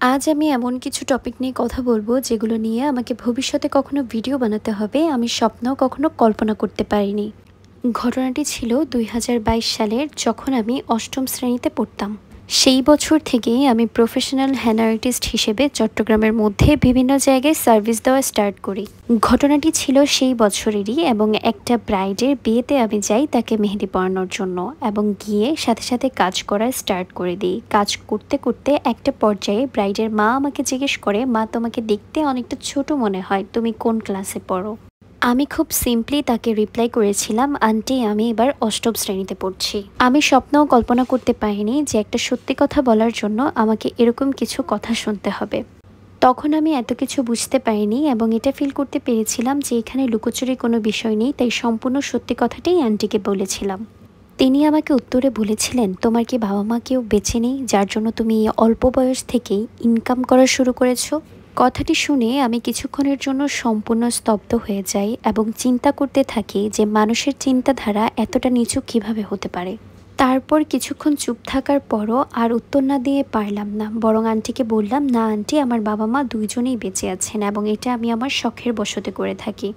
আজ আমি এমন কিছু টপিক নিয়ে কথা বলবো যেগুলো নিয়ে আমাকে ভবিষ্যতে কখনো ভিডিও বানাতে হবে আমি স্বপ্নেও কখনো কল্পনা করতে পারিনি। ঘটনাটি ছিল ২০২২ সালের, যখন আমি অষ্টম শ্রেণীতে পড়তাম। সেই বছর থেকেই আমি প্রফেশনাল হ্যানা আর্টিস্ট হিসেবে চট্টগ্রামের মধ্যে বিভিন্ন জায়গায় সার্ভিস দেওয়া স্টার্ট করি। ঘটনাটি ছিল সেই বছরেরই, এবং একটা ব্রাইডের বিয়েতে আমি যাই তাকে মেহেদি পরানোর জন্য, এবং গিয়ে সাথে সাথে কাজ করা স্টার্ট করে দিই। কাজ করতে করতে একটা পর্যায়ে ব্রাইডের মা আমাকে জিজ্ঞেস করে, মা তোমাকে দেখতে অনেকটা ছোট মনে হয়, তুমি কোন ক্লাসে পড়ো? আমি খুব সিম্পলি তাকে রিপ্লাই করেছিলাম, আন্টি আমি এবার অষ্টম শ্রেণীতে পড়ছি। আমি স্বপ্নেও কল্পনা করতে পারিনি যে একটা সত্যি কথা বলার জন্য আমাকে এরকম কিছু কথা শুনতে হবে। তখন আমি এত কিছু বুঝতে পারিনি, এবং এটা ফিল করতে পেরেছিলাম যে এখানে লুকোচুরির কোনো বিষয় নেই, তাই সম্পূর্ণ সত্যি কথাটাই আন্টিকে বলেছিলাম। তিনি আমাকে উত্তরে বলেছিলেন, তোমার কি বাবা মা কেউ বেঁচে নেই যার জন্য তুমি এই অল্প বয়স থেকেই ইনকাম করা শুরু করেছো? কথাটি শুনে আমি কিছুক্ষণের জন্য সম্পূর্ণ স্তব্ধ হয়ে যাই এবং চিন্তা করতে থাকি যে মানুষের চিন্তাধারা এতটা নিচু কিভাবে হতে পারে। তারপর কিছুক্ষণ চুপ থাকার পরও আর উত্তর না দিয়ে পারলাম না, বরং আন্টিকে বললাম, না আন্টি, আমার বাবা মা দুইজনেই বেঁচে আছেন এবং এটা আমি আমার শখের বশতে করে থাকি।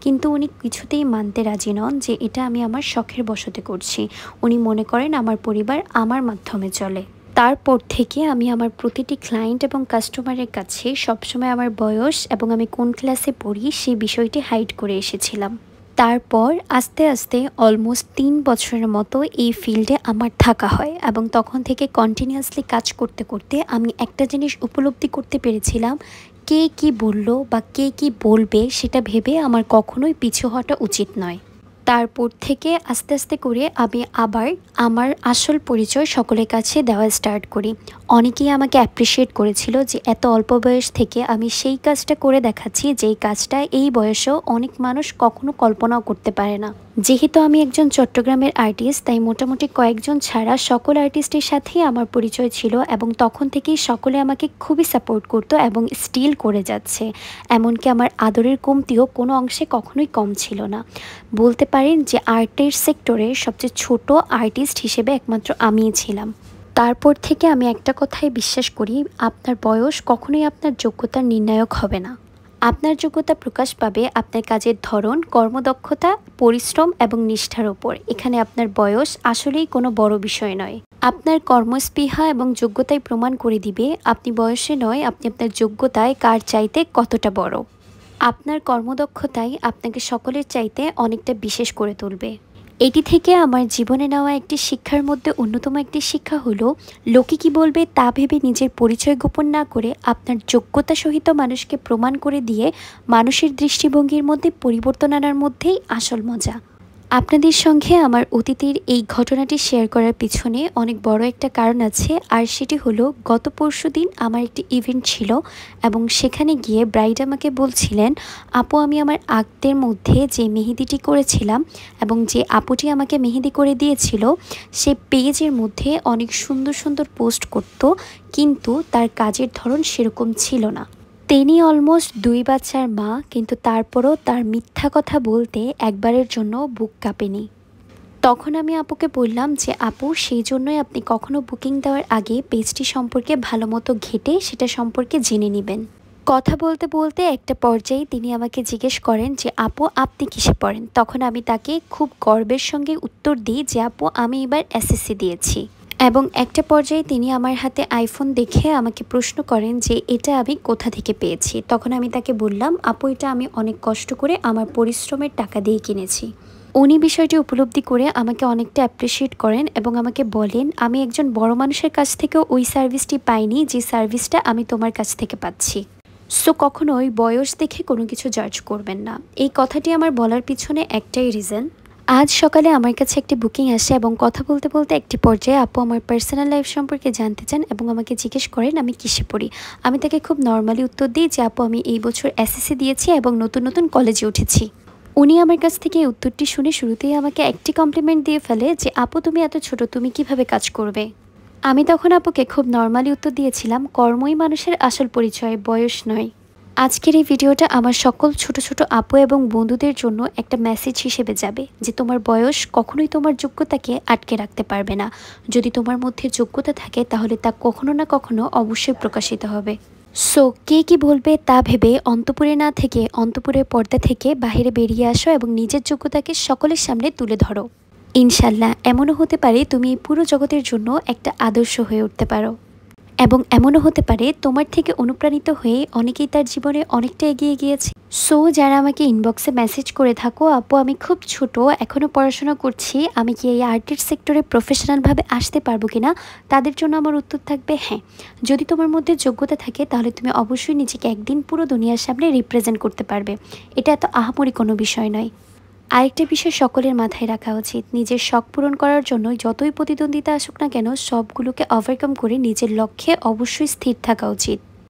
কিন্তু উনি কিছুতেই মানতে রাজি নন যে এটা আমি আমার শখের বশতে করছি। উনি মনে করেন আমার পরিবার আমার মাধ্যমে চলে। তারপর থেকে আমি আমার প্রতিটি ক্লায়েন্ট এবং কাস্টমারের কাছে সবসময় আমার বয়স এবং আমি কোন ক্লাসে পড়ি সেই বিষয়টি হাইড করে এসেছিলাম। তারপর আস্তে আস্তে অলমোস্ট ৩ বছরের মতো এই ফিল্ডে আমার থাকা হয়, এবং তখন থেকে কন্টিনিউয়াসলি কাজ করতে করতে আমি একটা জিনিস উপলব্ধি করতে পেরেছিলাম, কে কী বলল বা কে কী বলবে সেটা ভেবে আমার কখনোই পিছু হটা উচিত নয়। তারপর থেকে আস্তে আস্তে করে আমি আবার আমার আসল পরিচয় সকলের কাছে দেওয়া স্টার্ট করি। অনেকেই আমাকে অ্যাপ্রিসিয়েট করেছিল যে এত অল্প বয়স থেকে আমি সেই কাজটা করে দেখাচ্ছি যেই কাজটা এই বয়সেও অনেক মানুষ কখনো কল্পনাও করতে পারে না। যেহেতু আমি একজন চট্টগ্রামের আর্টিস্ট, তাই মোটামুটি কয়েকজন ছাড়া সকল আর্টিস্টের সাথেই আমার পরিচয় ছিল, এবং তখন থেকেই সকলে আমাকে খুবই সাপোর্ট করতো এবং স্টিল করে যাচ্ছে। এমনকি আমার আদরের কমতিও কোনো অংশে কখনোই কম ছিল না। বলতে পারেন যে আর্টের সেক্টরে সবচেয়ে ছোট আর্টিস্ট হিসেবে একমাত্র আমিই ছিলাম। তারপর থেকে আমি একটা কথাই বিশ্বাস করি, আপনার বয়স কখনোই আপনার যোগ্যতার নির্ণায়ক হবে না। আপনার যোগ্যতা প্রকাশ পাবে আপনার কাজের ধরন, কর্মদক্ষতা, পরিশ্রম এবং নিষ্ঠার ওপর। এখানে আপনার বয়স আসলেই কোনো বড় বিষয় নয়। আপনার কর্মস্পৃহা এবং যোগ্যতাই প্রমাণ করে দিবে আপনি বয়সে নয়, আপনি আপনার যোগ্যতায় কার চাইতে কতটা বড়। আপনার কর্মদক্ষতাই আপনাকে সকলের চাইতে অনেকটা বিশেষ করে তুলবে। এটি থেকে আমার জীবনে নেওয়া একটি শিক্ষার মধ্যে অন্যতম একটি শিক্ষা হলো, লোকে কি বলবে তা ভেবে নিজের পরিচয় গোপন না করে আপনার যোগ্যতা সহিত মানুষকে প্রমাণ করে দিয়ে মানুষের দৃষ্টিভঙ্গির মধ্যে পরিবর্তন আনার মধ্যেই আসল মজা। আপনাদের সঙ্গে আমার অতীতের এই ঘটনাটি শেয়ার করার পিছনে অনেক বড় একটা কারণ আছে, আর সেটি হলো গত পরশুদিন আমার একটি ইভেন্ট ছিল, এবং সেখানে গিয়ে ব্রাইড আমাকে বলছিলেন, আপু আমি আমার আক্তের মধ্যে যে মেহেদিটি করেছিলাম এবং যে আপুটি আমাকে মেহেদি করে দিয়েছিল সে পেজের মধ্যে অনেক সুন্দর সুন্দর পোস্ট করত, কিন্তু তার কাজের ধরন সেরকম ছিল না। তিনি অলমোস্ট ২ বাচ্চার মা, কিন্তু তারপরও তার মিথ্যা কথা বলতে একবারের জন্য বুক কাঁপেনি। তখন আমি আপুকে বললাম যে আপু, সেই জন্যই আপনি কখনো বুকিং দেওয়ার আগে পেজটি সম্পর্কে ভালো মতো ঘেঁটে সেটা সম্পর্কে জেনে নেবেন। কথা বলতে বলতে একটা পর্যায়ে তিনি আমাকে জিজ্ঞেস করেন যে আপু আপনি কিসে পড়েন? তখন আমি তাকে খুব গর্বের সঙ্গে উত্তর দিই যে আপু আমি এবার এসএসসি দিয়েছি। এবং একটা পর্যায়ে তিনি আমার হাতে আইফোন দেখে আমাকে প্রশ্ন করেন যে এটা আমি কোথা থেকে পেয়েছি। তখন আমি তাকে বললাম, আপু এটা আমি অনেক কষ্ট করে আমার পরিশ্রমের টাকা দিয়ে কিনেছি। উনি বিষয়টি উপলব্ধি করে আমাকে অনেকটা অ্যাপ্রিসিয়েট করেন এবং আমাকে বলেন, আমি একজন বড় মানুষের কাছ থেকেও ওই সার্ভিসটি পাইনি যে সার্ভিসটা আমি তোমার কাছ থেকে পাচ্ছি। সো কখনোই বয়স দেখে কোনো কিছু জাজ করবেন না। এই কথাটি আমার বলার পিছনে একটাই রিজন, আজ সকালে আমার কাছে একটি বুকিং আসে এবং কথা বলতে বলতে একটি পর্যায়ে আপু আমার পার্সোনাল লাইফ সম্পর্কে জানতে চান এবং আমাকে জিজ্ঞেস করেন আমি কিসে পড়ি। আমি তাকে খুব নর্মালি উত্তর দিই যে আপু আমি এই বছর এসএসসি দিয়েছি এবং নতুন নতুন কলেজে উঠেছি। উনি আমার কাছ থেকে এই উত্তরটি শুনে শুরুতেই আমাকে একটি কমপ্লিমেন্ট দিয়ে ফেলে যে আপু তুমি এত ছোট, তুমি কিভাবে কাজ করবে? আমি তখন আপুকে খুব নর্মালি উত্তর দিয়েছিলাম, কর্মই মানুষের আসল পরিচয়, বয়স নয়। আজকের এই ভিডিওটা আমার সকল ছোট ছোট আপু এবং বন্ধুদের জন্য একটা মেসেজ হিসেবে যাবে যে তোমার বয়স কখনোই তোমার যোগ্যতাকে আটকে রাখতে পারবে না। যদি তোমার মধ্যে যোগ্যতা থাকে তাহলে তা কখনো না কখনো অবশ্যই প্রকাশিত হবে। সো কে কি বলবে তা ভেবে অন্তপুরে না থেকে অন্তপুরের পর্দা থেকে বাইরে বেরিয়ে আসো এবং নিজের যোগ্যতাকে সকলের সামনে তুলে ধরো। ইনশাল্লাহ এমনও হতে পারে তুমি এই পুরো জগতের জন্য একটা আদর্শ হয়ে উঠতে পারো, এবং এমনও হতে পারে তোমার থেকে অনুপ্রাণিত হয়ে অনেকেই তার জীবনে অনেকটা এগিয়ে গিয়েছে। সো যারা আমাকে ইনবক্সে মেসেজ করে থাকো, আপু আমি খুব ছোট, এখনও পড়াশোনা করছি, আমি কি এই আর্টের সেক্টরে প্রফেশনালভাবে আসতে পারবো কিনা, তাদের জন্য আমার উত্তর থাকবে হ্যাঁ। যদি তোমার মধ্যে যোগ্যতা থাকে তাহলে তুমি অবশ্যই নিজেকে একদিন পুরো দুনিয়ার সামনে রিপ্রেজেন্ট করতে পারবে। এটা এত আহামরি কোনো বিষয় নয়। আরেকটা বিষয় সকলের মাথায় রাখা উচিত, নিজের শখ পূরণ করার জন্য যতই প্রতিদ্বন্দ্বিতা আসুক না কেন সবগুলোকে ওভারকাম করে নিজের লক্ষ্যে অবশ্যই স্থির থাকা উচিত।